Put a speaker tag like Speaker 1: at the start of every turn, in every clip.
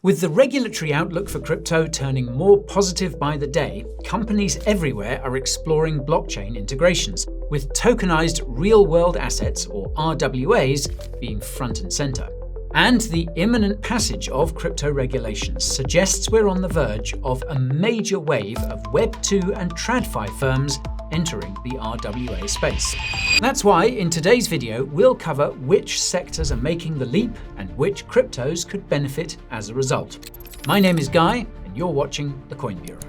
Speaker 1: With the regulatory outlook for crypto turning more positive by the day, companies everywhere are exploring blockchain integrations, with tokenized real-world assets, or RWAs, being front and center. And the imminent passage of crypto regulations suggests we're on the verge of a major wave of Web2 and TradFi firms entering the RWA space. That's why in today's video we'll cover which sectors are making the leap and which cryptos could benefit as a result. My name is Guy and you're watching the Coin Bureau.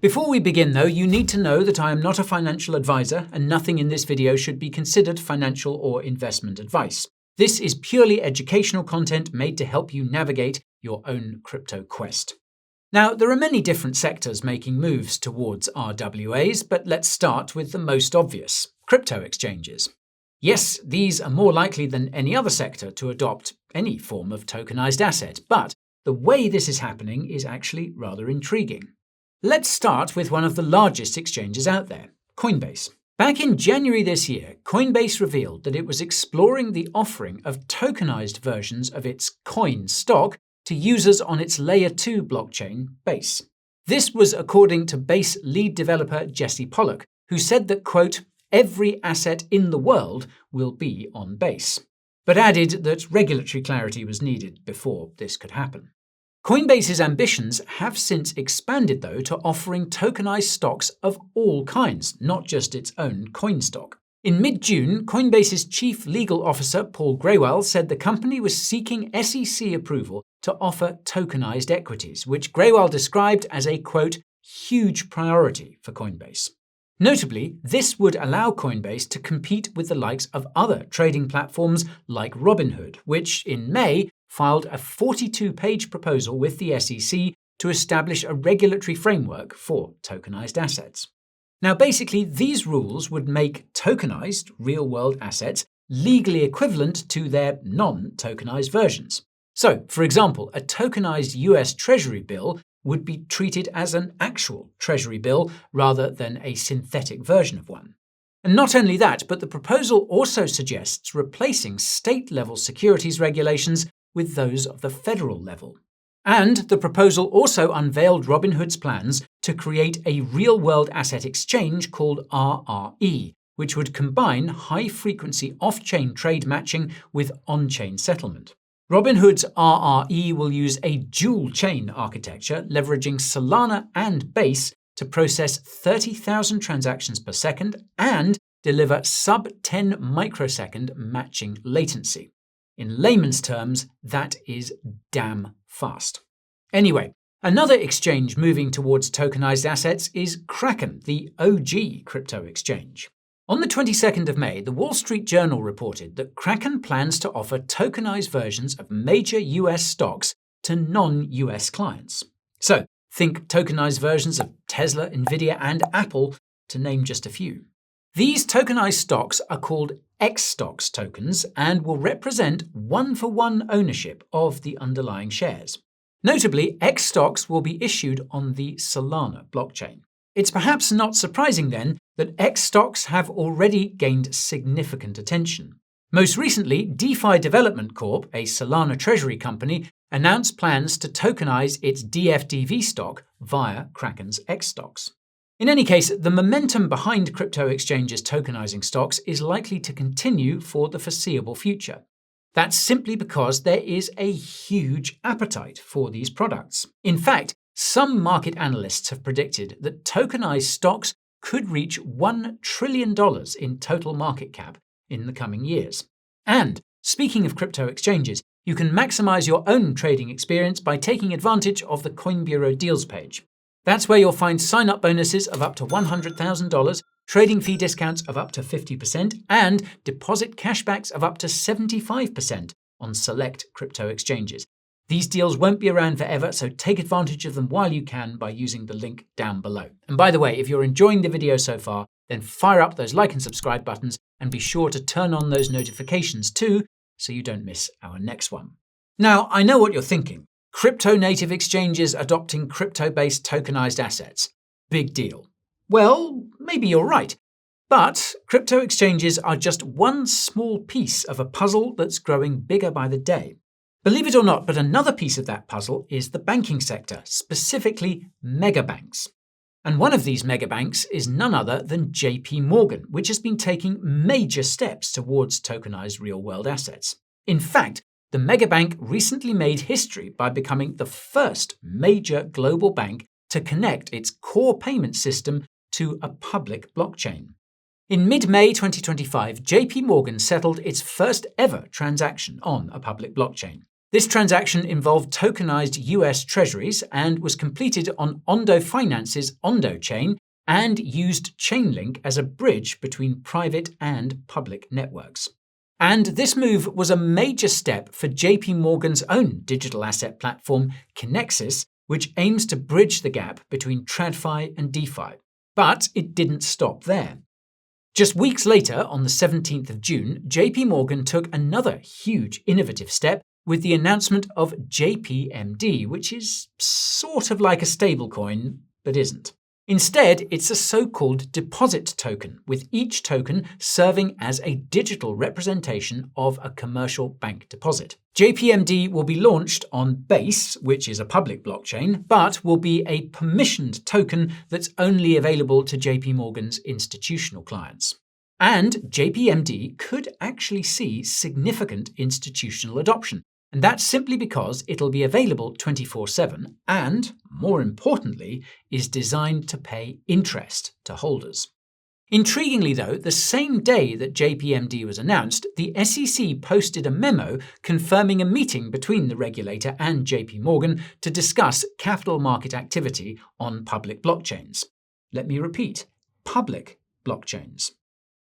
Speaker 1: Before we begin though, you need to know that I am not a financial advisor and nothing in this video should be considered financial or investment advice. This is purely educational content made to help you navigate your own crypto quest. Now, there are many different sectors making moves towards RWAs, but let's start with the most obvious: crypto exchanges. Yes, these are more likely than any other sector to adopt any form of tokenized asset, but the way this is happening is actually rather intriguing. Let's start with one of the largest exchanges out there, Coinbase. Back in January this year, Coinbase revealed that it was exploring the offering of tokenized versions of its coin stock to users on its Layer 2 blockchain, Base. This was according to Base lead developer Jesse Pollock, who said that, quote, "every asset in the world will be on Base," but added that regulatory clarity was needed before this could happen. Coinbase's ambitions have since expanded, though, to offering tokenized stocks of all kinds, not just its own coin stock. In mid-June, Coinbase's chief legal officer Paul Grewal said the company was seeking SEC approval to offer tokenized equities, which Grewal described as a, quote, huge priority for Coinbase. Notably, this would allow Coinbase to compete with the likes of other trading platforms like Robinhood, which in May filed a 42-page proposal with the SEC to establish a regulatory framework for tokenized assets. Now, basically, these rules would make tokenized real-world assets legally equivalent to their non-tokenized versions. So, for example, a tokenized US Treasury bill would be treated as an actual Treasury bill rather than a synthetic version of one. And not only that, but the proposal also suggests replacing state-level securities regulations with those of the federal level. And the proposal also unveiled Robinhood's plans to create a real-world asset exchange called RRE, which would combine high-frequency off-chain trade matching with on-chain settlement. Robinhood's RRE will use a dual-chain architecture leveraging Solana and Base to process 30,000 transactions per second and deliver sub-10 microsecond matching latency. In layman's terms, that is damn fast. Anyway, another exchange moving towards tokenized assets is Kraken, the OG crypto exchange. On the 22nd of May, the Wall Street Journal reported that Kraken plans to offer tokenized versions of major US stocks to non-US clients. So, think tokenized versions of Tesla, Nvidia, and Apple, to name just a few. These tokenized stocks are called X-Stocks tokens and will represent one-for-one ownership of the underlying shares. Notably, X-Stocks will be issued on the Solana blockchain. It's perhaps not surprising then that X-Stocks have already gained significant attention. Most recently, DeFi Development Corp, a Solana treasury company, announced plans to tokenize its DFDV stock via Kraken's X-Stocks. In any case, the momentum behind crypto exchanges tokenizing stocks is likely to continue for the foreseeable future. That's simply because there is a huge appetite for these products. In fact, some market analysts have predicted that tokenized stocks could reach $1 trillion in total market cap in the coming years. And speaking of crypto exchanges, you can maximize your own trading experience by taking advantage of the Coin Bureau deals page. That's where you'll find sign-up bonuses of up to $100,000, trading fee discounts of up to 50%, and deposit cashbacks of up to 75% on select crypto exchanges. These deals won't be around forever, so take advantage of them while you can by using the link down below. And by the way, if you're enjoying the video so far, then fire up those like and subscribe buttons and be sure to turn on those notifications too, so you don't miss our next one. Now, I know what you're thinking. Crypto-native exchanges adopting crypto-based tokenized assets. Big deal. Well, maybe you're right. But crypto exchanges are just one small piece of a puzzle that's growing bigger by the day. Believe it or not, but another piece of that puzzle is the banking sector, specifically megabanks. And one of these megabanks is none other than JP Morgan, which has been taking major steps towards tokenized real-world assets. In fact, the megabank recently made history by becoming the first major global bank to connect its core payment system to a public blockchain. In mid-May 2025, JP Morgan settled its first ever transaction on a public blockchain. This transaction involved tokenized US treasuries and was completed on Ondo Finance's Ondo chain and used Chainlink as a bridge between private and public networks. And this move was a major step for JP Morgan's own digital asset platform, Kinexys, which aims to bridge the gap between TradFi and DeFi. But it didn't stop there. Just weeks later, on the 17th of June, JP Morgan took another huge innovative step with the announcement of JPMD, which is sort of like a stablecoin, but isn't. Instead, it's a so-called deposit token, with each token serving as a digital representation of a commercial bank deposit. JPMD will be launched on Base, which is a public blockchain, but will be a permissioned token that's only available to JP Morgan's institutional clients. And JPMD could actually see significant institutional adoption. And that's simply because it'll be available 24/7 and, more importantly, is designed to pay interest to holders. Intriguingly though, the same day that JPMD was announced, the SEC posted a memo confirming a meeting between the regulator and JP Morgan to discuss capital market activity on public blockchains. Let me repeat, public blockchains.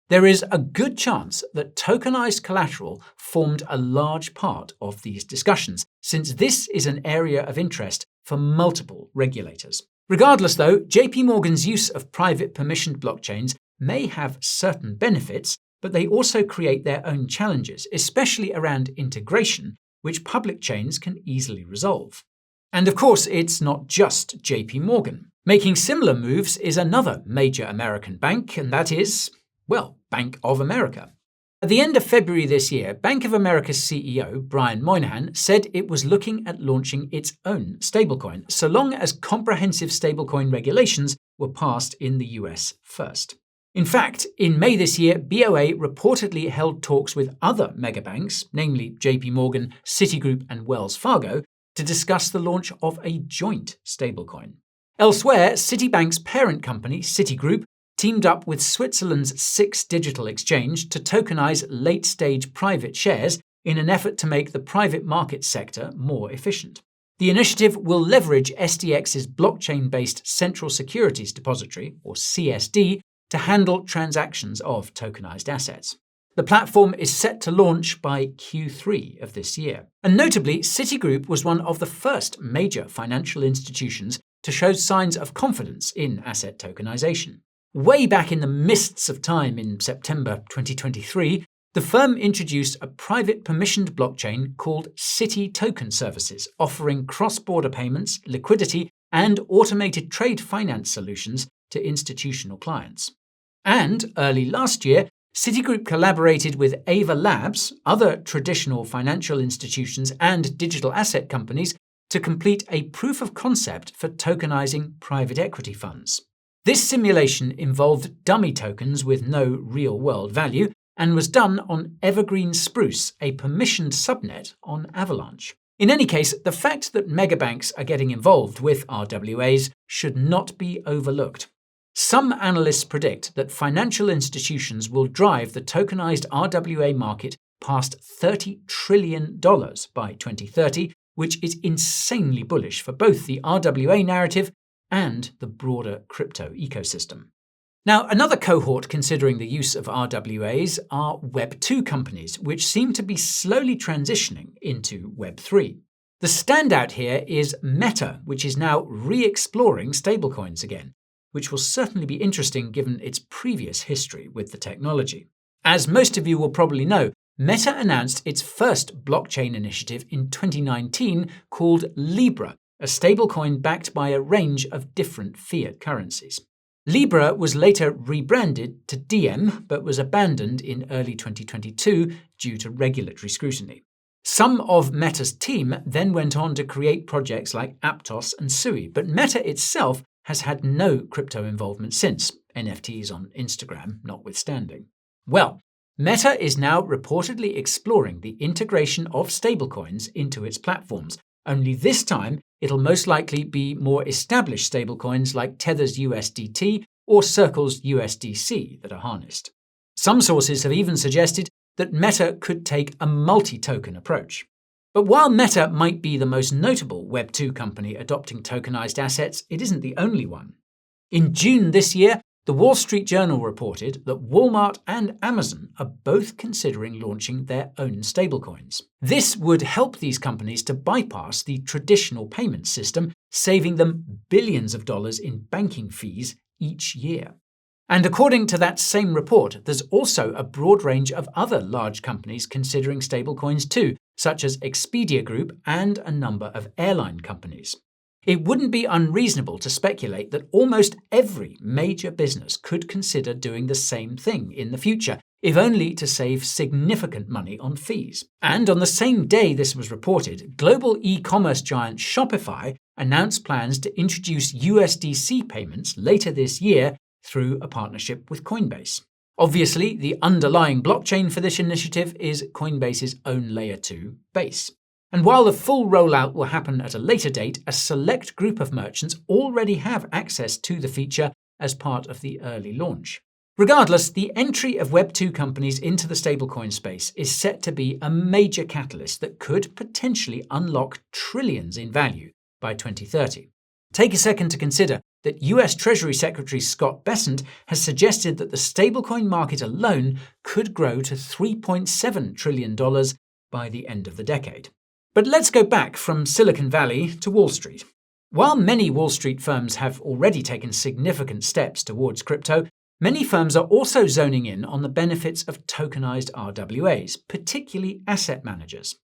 Speaker 1: There is a good chance that tokenized collateral formed a large part of these discussions, since this is an area of interest for multiple regulators. Regardless though, JP Morgan's use of private permissioned blockchains may have certain benefits, but they also create their own challenges, especially around integration, which public chains can easily resolve. And of course, it's not just JP Morgan. Making similar moves is another major American bank, and that is, well, Bank of America. At the end of February this year, Bank of America's CEO, Brian Moynihan, said it was looking at launching its own stablecoin, so long as comprehensive stablecoin regulations were passed in the US first. In fact, in May this year, BOA reportedly held talks with other megabanks, namely JP Morgan, Citigroup and Wells Fargo, to discuss the launch of a joint stablecoin. Elsewhere, Citibank's parent company, Citigroup, teamed up with Switzerland's SIX digital exchange to tokenize late-stage private shares in an effort to make the private market sector more efficient. The initiative will leverage SDX's blockchain-based Central Securities Depository, or CSD, to handle transactions of tokenized assets. The platform is set to launch by Q3 of this year. And notably, Citigroup was one of the first major financial institutions to show signs of confidence in asset tokenization. Way back in the mists of time in September 2023, the firm introduced a private permissioned blockchain called Citi Token Services, offering cross-border payments, liquidity, and automated trade finance solutions to institutional clients. And early last year, Citigroup collaborated with Ava Labs, other traditional financial institutions and digital asset companies to complete a proof of concept for tokenizing private equity funds. This simulation involved dummy tokens with no real-world value and was done on Evergreen Spruce, a permissioned subnet on Avalanche. In any case, the fact that megabanks are getting involved with RWAs should not be overlooked. Some analysts predict that financial institutions will drive the tokenized RWA market past $30 trillion by 2030, which is insanely bullish for both the RWA narrative and the broader crypto ecosystem. Now, another cohort considering the use of RWAs are Web2 companies, which seem to be slowly transitioning into Web3. The standout here is Meta, which is now re-exploring stablecoins again, which will certainly be interesting given its previous history with the technology. As most of you will probably know, Meta announced its first blockchain initiative in 2019 called Libra, a stablecoin backed by a range of different fiat currencies. Libra was later rebranded to Diem, but was abandoned in early 2022 due to regulatory scrutiny. Some of Meta's team then went on to create projects like Aptos and Sui, but Meta itself has had no crypto involvement since, NFTs on Instagram notwithstanding. Well, Meta is now reportedly exploring the integration of stablecoins into its platforms, only this time it'll most likely be more established stablecoins like Tether's USDT or Circle's USDC that are harnessed. Some sources have even suggested that Meta could take a multi-token approach. But while Meta might be the most notable Web2 company adopting tokenized assets, it isn't the only one. In June this year, the Wall Street Journal reported that Walmart and Amazon are both considering launching their own stablecoins. This would help these companies to bypass the traditional payment system, saving them billions of dollars in banking fees each year. And according to that same report, there's also a broad range of other large companies considering stablecoins too, such as Expedia Group and a number of airline companies. It wouldn't be unreasonable to speculate that almost every major business could consider doing the same thing in the future, if only to save significant money on fees. And on the same day this was reported, global e-commerce giant Shopify announced plans to introduce USDC payments later this year through a partnership with Coinbase. Obviously, the underlying blockchain for this initiative is Coinbase's own Layer 2 base. And while the full rollout will happen at a later date, a select group of merchants already have access to the feature as part of the early launch. Regardless, the entry of Web2 companies into the stablecoin space is set to be a major catalyst that could potentially unlock trillions in value by 2030. Take a second to consider that US Treasury Secretary Scott Bessent has suggested that the stablecoin market alone could grow to $3.7 trillion by the end of the decade. But let's go back from Silicon Valley to Wall Street. While many Wall Street firms have already taken significant steps towards crypto, many firms are also zoning in on the benefits of tokenized RWAs, particularly asset managers.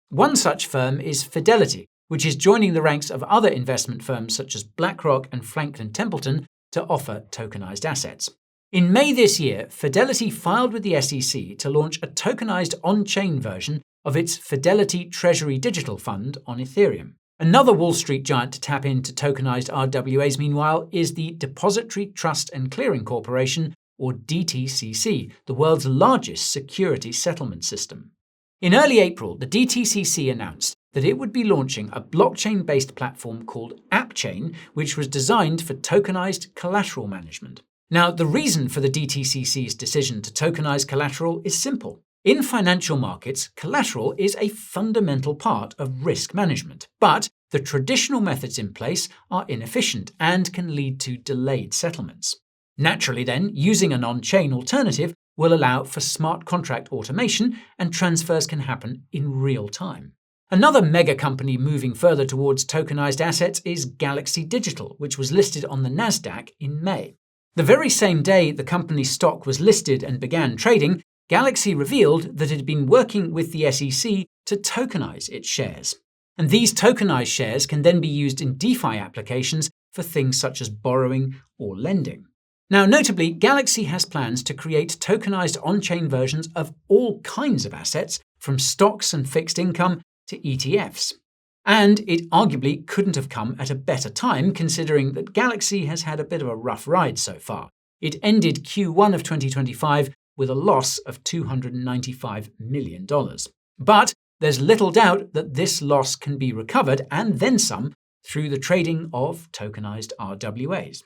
Speaker 1: One such firm is Fidelity, which is joining the ranks of other investment firms such as BlackRock and Franklin Templeton to offer tokenized assets. In May this year, Fidelity filed with the SEC to launch a tokenized on-chain version of its Fidelity Treasury Digital Fund on Ethereum. Another Wall Street giant to tap into tokenized RWAs, meanwhile, is the Depository Trust and Clearing Corporation, or DTCC, the world's largest security settlement system. In early April, the DTCC announced that it would be launching a blockchain-based platform called AppChain, which was designed for tokenized collateral management. Now, the reason for the DTCC's decision to tokenize collateral is simple. In financial markets, collateral is a fundamental part of risk management, but the traditional methods in place are inefficient and can lead to delayed settlements. Naturally then, using an on-chain alternative will allow for smart contract automation and transfers can happen in real time. Another mega company moving further towards tokenized assets is Galaxy Digital, which was listed on the Nasdaq in May. The very same day the company's stock was listed and began trading, Galaxy revealed that it had been working with the SEC to tokenize its shares. And these tokenized shares can then be used in DeFi applications for things such as borrowing or lending. Now, notably, Galaxy has plans to create tokenized on-chain versions of all kinds of assets, from stocks and fixed income to ETFs. And it arguably couldn't have come at a better time, considering that Galaxy has had a bit of a rough ride so far. It ended Q1 of 2025 with a loss of $295 million. But there's little doubt that this loss can be recovered, and then some, through the trading of tokenized RWAs.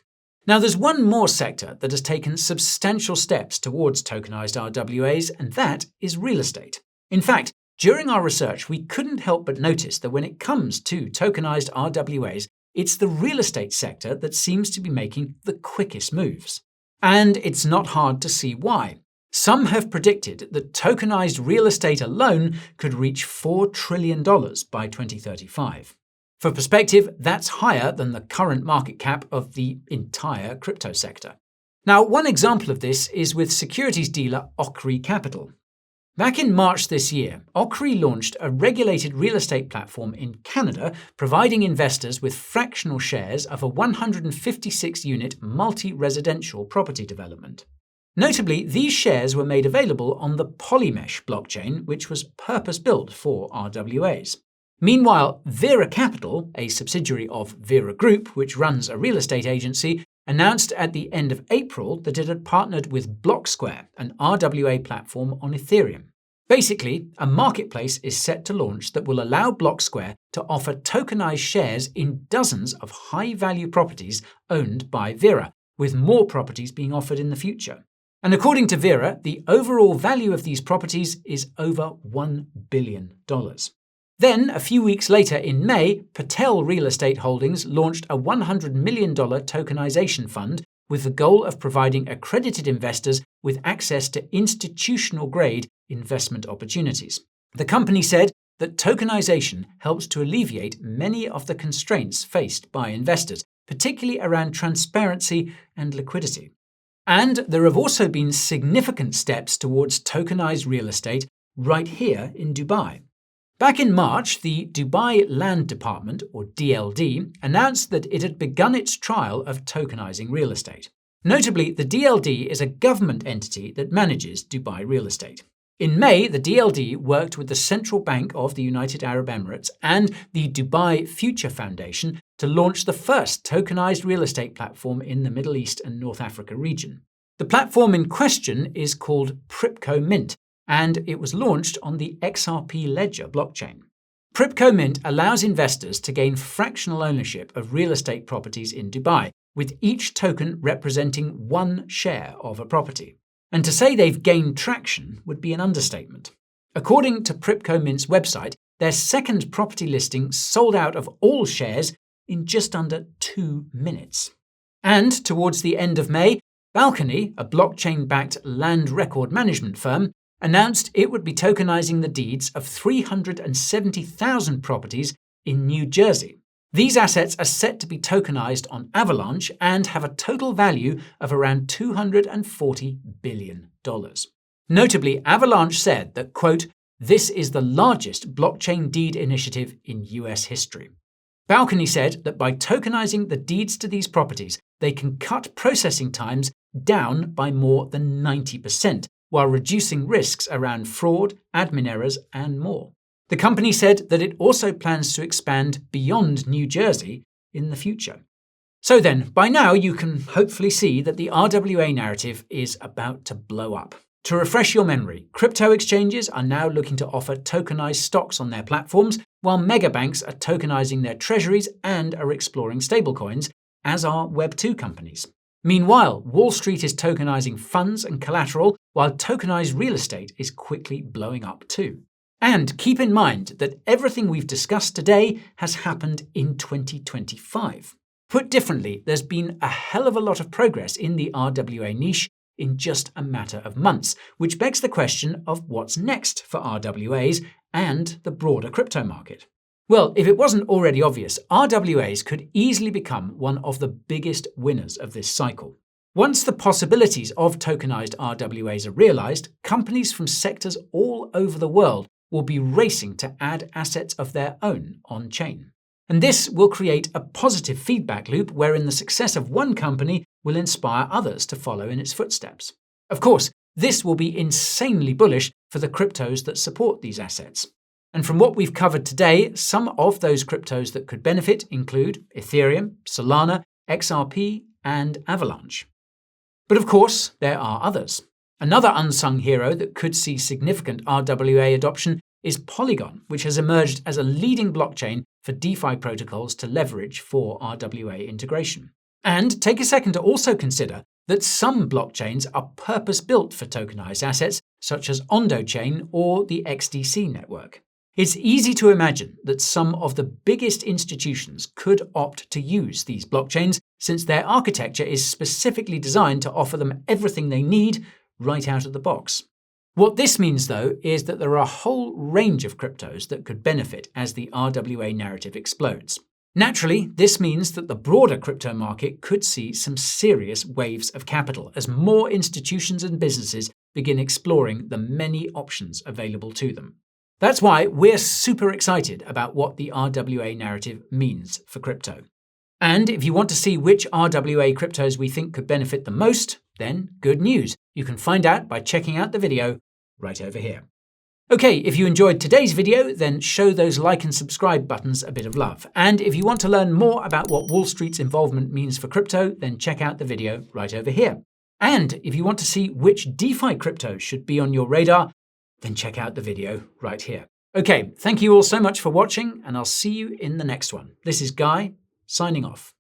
Speaker 1: Now, there's one more sector that has taken substantial steps towards tokenized RWAs, and that is real estate. In fact, during our research, we couldn't help but notice that when it comes to tokenized RWAs, it's the real estate sector that seems to be making the quickest moves. And it's not hard to see why. Some have predicted that tokenized real estate alone could reach $4 trillion by 2035. For perspective, that's higher than the current market cap of the entire crypto sector. Now, one example of this is with securities dealer Ocre Capital. Back in March this year, Ocre launched a regulated real estate platform in Canada, providing investors with fractional shares of a 156-unit multi-residential property development. Notably, these shares were made available on the Polymesh blockchain, which was purpose-built for RWAs. Meanwhile, Vera Capital, a subsidiary of Vera Group, which runs a real estate agency, announced at the end of April that it had partnered with Blocksquare, an RWA platform on Ethereum. Basically, a marketplace is set to launch that will allow Blocksquare to offer tokenized shares in dozens of high-value properties owned by Vera, with more properties being offered in the future. And according to Vera, the overall value of these properties is over $1 billion. Then, a few weeks later in May, Patel Real Estate Holdings launched a $100 million tokenization fund with the goal of providing accredited investors with access to institutional-grade investment opportunities. The company said that tokenization helps to alleviate many of the constraints faced by investors, particularly around transparency and liquidity. And there have also been significant steps towards tokenized real estate right here in Dubai. Back in March, the Dubai Land Department, or DLD, announced that it had begun its trial of tokenizing real estate. Notably, the DLD is a government entity that manages Dubai real estate. In May, the DLD worked with the Central Bank of the United Arab Emirates and the Dubai Future Foundation to launch the first tokenized real estate platform in the Middle East and North Africa region. The platform in question is called Pripco Mint, and it was launched on the XRP Ledger blockchain. Pripco Mint allows investors to gain fractional ownership of real estate properties in Dubai, with each token representing one share of a property. And to say they've gained traction would be an understatement. According to Pripco Mint's website, their second property listing sold out of all shares in just under 2 minutes. And towards the end of May, Balcony, a blockchain-backed land record management firm, announced it would be tokenizing the deeds of 370,000 properties in New Jersey. These assets are set to be tokenized on Avalanche and have a total value of around $240 billion. Notably, Avalanche said that, quote, "This is the largest blockchain deed initiative in US history." Balcony said that by tokenizing the deeds to these properties, they can cut processing times down by more than 90%, while reducing risks around fraud, admin errors, and more. The company said that it also plans to expand beyond New Jersey in the future. So then, by now you can hopefully see that the RWA narrative is about to blow up. To refresh your memory, crypto exchanges are now looking to offer tokenized stocks on their platforms, while megabanks are tokenizing their treasuries and are exploring stablecoins, as are Web2 companies. Meanwhile, Wall Street is tokenizing funds and collateral, while tokenized real estate is quickly blowing up too. And keep in mind that everything we've discussed today has happened in 2025. Put differently, there's been a hell of a lot of progress in the RWA niche in just a matter of months, which begs the question of what's next for RWAs and the broader crypto market. Well, if it wasn't already obvious, RWAs could easily become one of the biggest winners of this cycle. Once the possibilities of tokenized RWAs are realized, companies from sectors all over the world will be racing to add assets of their own on-chain. And this will create a positive feedback loop wherein the success of one company will inspire others to follow in its footsteps. Of course, this will be insanely bullish for the cryptos that support these assets. And from what we've covered today, some of those cryptos that could benefit include Ethereum, Solana, XRP, and Avalanche. But of course, there are others. Another unsung hero that could see significant RWA adoption is Polygon, which has emerged as a leading blockchain for DeFi protocols to leverage for RWA integration. And take a second to also consider that some blockchains are purpose-built for tokenized assets, such as OndoChain or the XDC network. It's easy to imagine that some of the biggest institutions could opt to use these blockchains, since their architecture is specifically designed to offer them everything they need right out of the box. What this means, though, is that there are a whole range of cryptos that could benefit as the RWA narrative explodes. Naturally, this means that the broader crypto market could see some serious waves of capital as more institutions and businesses begin exploring the many options available to them. That's why we're super excited about what the RWA narrative means for crypto. And if you want to see which RWA cryptos we think could benefit the most, then good news. You can find out by checking out the video right over here. Okay, if you enjoyed today's video, then show those like and subscribe buttons a bit of love. And if you want to learn more about what Wall Street's involvement means for crypto, then check out the video right over here. And if you want to see which DeFi crypto should be on your radar, then check out the video right here. Okay, thank you all so much for watching, and I'll see you in the next one. This is Guy, signing off.